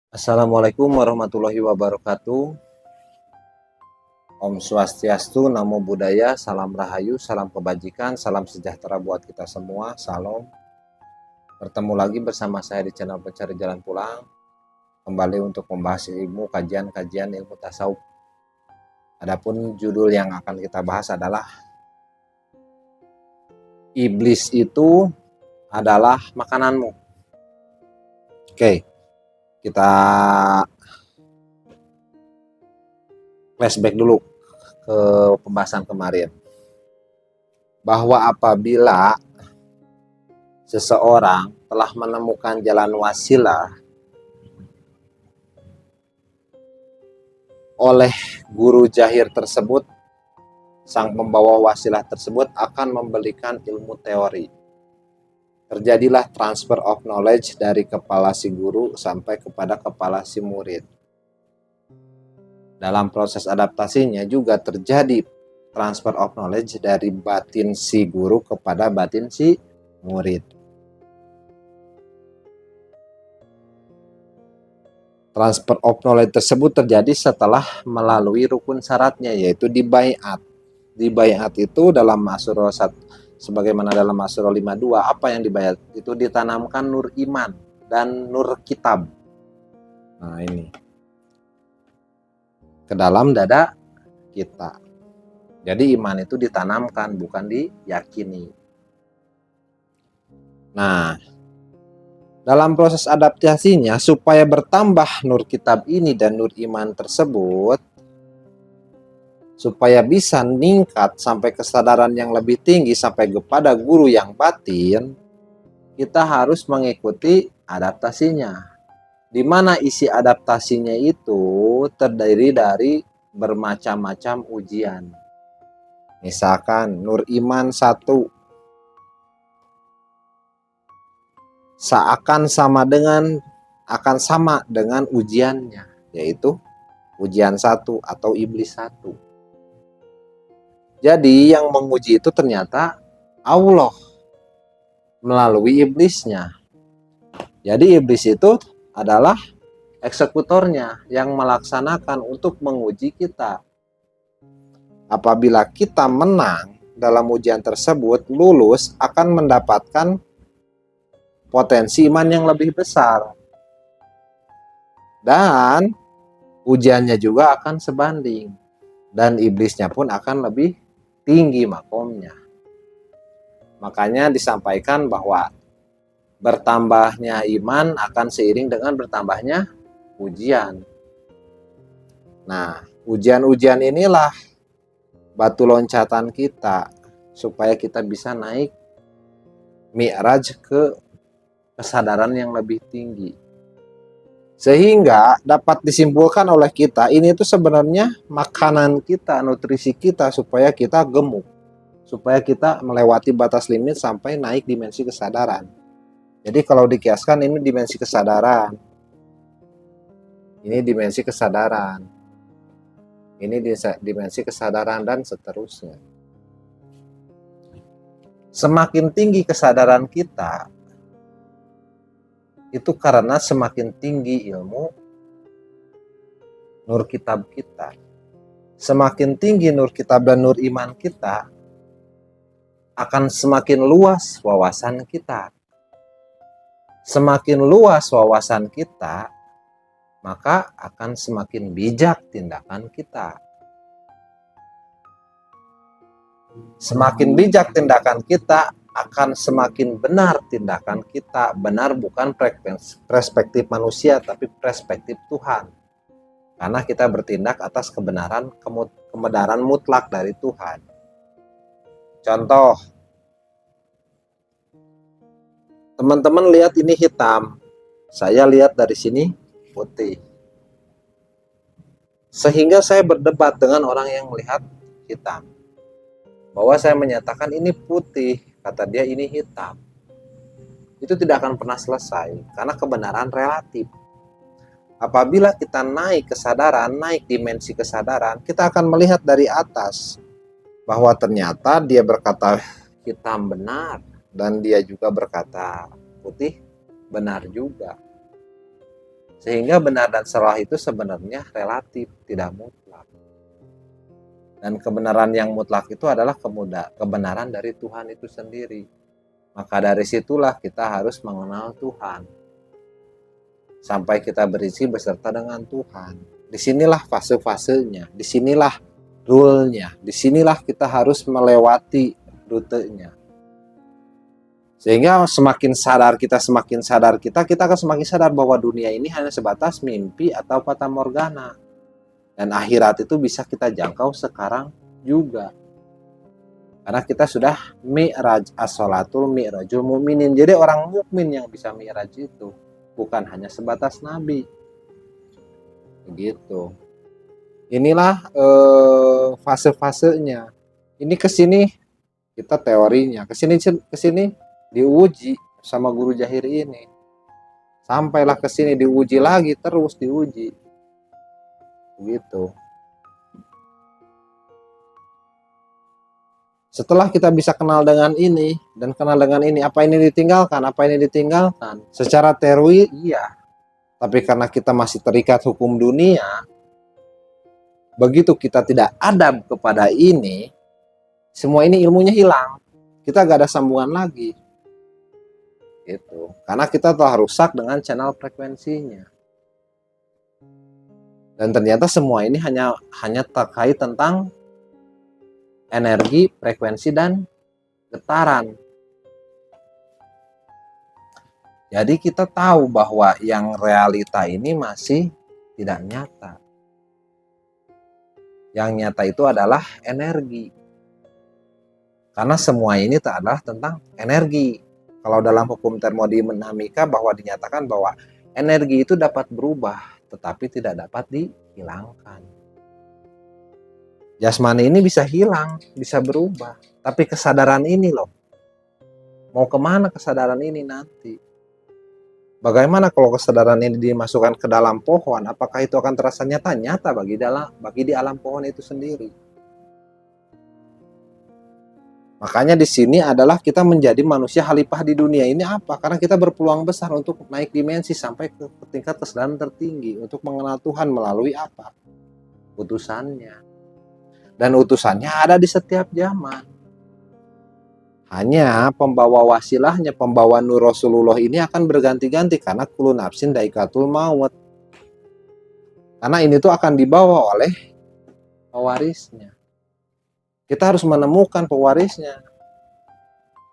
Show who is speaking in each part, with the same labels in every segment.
Speaker 1: Assalamualaikum warahmatullahi wabarakatuh. Om Swastiastu, Namo Buddhaya, Salam Rahayu, Salam Kebajikan, Salam Sejahtera buat kita semua. Salam. Bertemu lagi bersama saya di channel Pencari Jalan Pulang. Kembali untuk membahas ilmu kajian ilmu tasawuf. Adapun judul yang akan kita bahas adalah iblis itu adalah makananmu. Oke, kita flashback dulu ke pembahasan kemarin, bahwa apabila seseorang telah menemukan jalan wasilah oleh guru jahir tersebut, sang pembawa wasilah tersebut akan memberikan ilmu teori. Terjadilah transfer of knowledge dari kepala si guru sampai kepada kepala si murid. Dalam proses adaptasinya juga terjadi transfer of knowledge dari batin si guru kepada batin si murid. Transfer of knowledge tersebut terjadi setelah melalui rukun syaratnya, yaitu dibaiat. Dibaiat itu dalam Asyura 1, sebagaimana dalam Asyura 52, apa yang dibaiat? Itu ditanamkan nur iman dan nur kitab. Nah, ini ke dalam dada kita. Jadi iman itu ditanamkan, bukan diyakini. Nah, dalam proses adaptasinya, supaya bertambah nur kitab ini dan nur iman tersebut, supaya bisa meningkat sampai kesadaran yang lebih tinggi, sampai kepada guru yang batin, kita harus mengikuti adaptasinya. Di mana isi adaptasinya itu terdiri dari bermacam-macam ujian. Misalkan nur iman 1 akan sama dengan ujiannya, yaitu ujian 1 atau iblis 1. Jadi yang menguji itu ternyata Allah melalui iblisnya. Jadi iblis itu adalah eksekutornya yang melaksanakan untuk menguji kita. Apabila kita menang dalam ujian tersebut, lulus, akan mendapatkan potensi iman yang lebih besar. Dan ujiannya juga akan sebanding. Dan iblisnya pun akan lebih tinggi makomnya. Makanya disampaikan bahwa bertambahnya iman akan seiring dengan bertambahnya ujian. Nah, ujian-ujian inilah batu loncatan kita supaya kita bisa naik mi'raj ke kesadaran yang lebih tinggi. Sehingga dapat disimpulkan oleh kita, ini itu sebenarnya makanan kita, nutrisi kita supaya kita gemuk, supaya kita melewati batas limit sampai naik dimensi kesadaran. Jadi kalau dikiaskan, ini dimensi kesadaran, ini dimensi kesadaran, ini dimensi kesadaran, dan seterusnya. Semakin tinggi kesadaran kita, itu karena semakin tinggi ilmu nur kitab kita. Semakin tinggi nur kitab dan nur iman kita, akan semakin luas wawasan kita. Semakin luas wawasan kita, maka akan semakin bijak tindakan kita. Semakin bijak tindakan kita, akan semakin benar tindakan kita. Benar bukan perspektif manusia, tapi perspektif Tuhan. Karena kita bertindak atas kebenaran mutlak dari Tuhan. Contoh, teman-teman lihat ini hitam, saya lihat dari sini putih. Sehingga saya berdebat dengan orang yang melihat hitam, bahwa saya menyatakan ini putih, kata dia ini hitam. Itu tidak akan pernah selesai, karena kebenaran relatif. Apabila kita naik kesadaran, naik dimensi kesadaran, kita akan melihat dari atas bahwa ternyata dia berkata hitam benar, dan dia juga berkata putih benar juga. Sehingga benar dan salah itu sebenarnya relatif, tidak mutlak. Dan kebenaran yang mutlak itu adalah kebenaran dari Tuhan itu sendiri. Maka dari situlah kita harus mengenal Tuhan. Sampai kita berisi beserta dengan Tuhan. Disinilah fase-fasenya, disinilah rule-nya, disinilah kita harus melewati rutenya. Sehingga semakin sadar kita akan semakin sadar bahwa dunia ini hanya sebatas mimpi atau fata morgana. Dan akhirat itu bisa kita jangkau sekarang juga. Karena kita sudah mi'raj as-sholatul mi'rajul mu'minin. Jadi orang mukmin yang bisa mi'raj itu, bukan hanya sebatas nabi. Begitu. Inilah fase-fasenya. Ini kesini kita teorinya, kesini diuji sama guru Jahir ini. Sampailah kesini diuji lagi, terus diuji. Begitu. Setelah kita bisa kenal dengan ini dan kenal dengan ini, apa ini ditinggalkan? Secara teori iya. Tapi karena kita masih terikat hukum dunia, begitu kita tidak adab kepada ini, semua ini ilmunya hilang. Kita gak ada sambungan lagi. Gitu. Karena kita telah rusak dengan channel frekuensinya. Dan ternyata semua ini hanya terkait tentang energi, frekuensi, dan getaran. Jadi kita tahu bahwa yang realita ini masih tidak nyata. Yang nyata itu adalah energi. Karena semua ini adalah tentang energi. Kalau dalam hukum termodinamika bahwa dinyatakan bahwa energi itu dapat berubah, tetapi tidak dapat dihilangkan. Jasmani ini bisa hilang, bisa berubah. Tapi kesadaran ini loh, mau kemana kesadaran ini nanti? Bagaimana kalau kesadaran ini dimasukkan ke dalam pohon? Apakah itu akan terasa nyata? Nyata bagi di alam pohon itu sendiri. Makanya di sini adalah kita menjadi manusia khalifah di dunia ini apa? Karena kita berpeluang besar untuk naik dimensi sampai ke tingkat kesadaran tertinggi untuk mengenal Tuhan melalui apa? Utusannya. Dan utusannya ada di setiap zaman. Hanya pembawa wasilahnya, pembawa nur Rasulullah ini akan berganti-ganti karena kullu nafsin daikatul maut. Karena ini tuh akan dibawa oleh pewarisnya. Kita harus menemukan pewarisnya.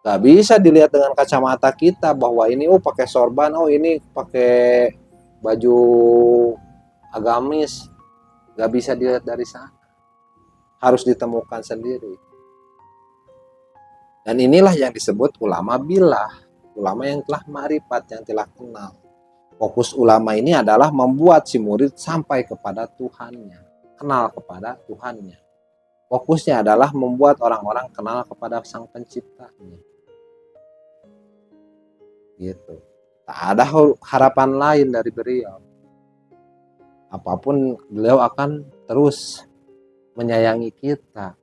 Speaker 1: Gak bisa dilihat dengan kacamata kita bahwa ini pakai sorban, ini pakai baju agamis. Gak bisa dilihat dari sana. Harus ditemukan sendiri. Dan inilah yang disebut ulama billah. Ulama yang telah ma'rifat, yang telah kenal. Fokus ulama ini adalah membuat si murid sampai kepada Tuhannya. Kenal kepada Tuhannya. Fokusnya adalah membuat orang-orang kenal kepada Sang Penciptanya. Gitu. Tak ada harapan lain dari beliau. Apapun beliau akan terus menyayangi kita.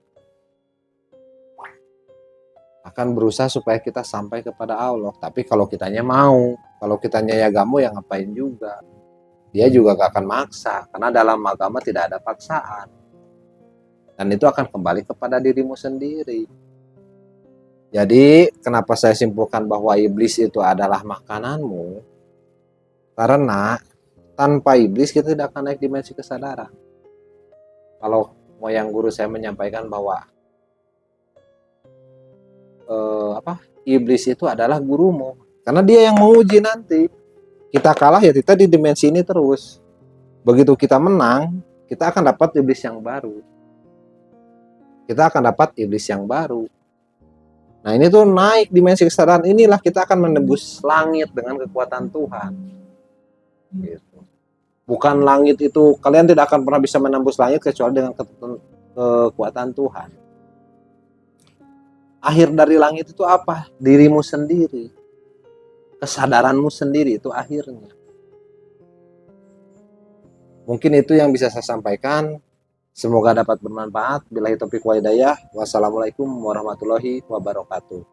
Speaker 1: Akan berusaha supaya kita sampai kepada Allah. Tapi kalau kitanya mau, kalau kitanya ya gak mau, ya ngapain juga. Dia juga gak akan maksa. Karena dalam agama tidak ada paksaan. Dan itu akan kembali kepada dirimu sendiri. Jadi kenapa saya simpulkan bahwa iblis itu adalah makananmu? Karena tanpa iblis kita tidak akan naik dimensi kesadaran. Kalau moyang guru saya menyampaikan bahwa iblis itu adalah gurumu. Karena dia yang menguji nanti. Kita kalah ya kita di dimensi ini terus. Begitu kita menang, kita akan dapat iblis yang baru. Kita akan dapat iblis yang baru. Nah ini tuh naik dimensi kesadaran, inilah kita akan menembus langit dengan kekuatan Tuhan. Gitu. Bukan langit itu, kalian tidak akan pernah bisa menembus langit kecuali dengan kekuatan Tuhan. Akhir dari langit itu apa? Dirimu sendiri. Kesadaranmu sendiri itu akhirnya. Mungkin itu yang bisa saya sampaikan. Semoga dapat bermanfaat. Billahi taufiq wal hidayah. Wassalamualaikum warahmatullahi wabarakatuh.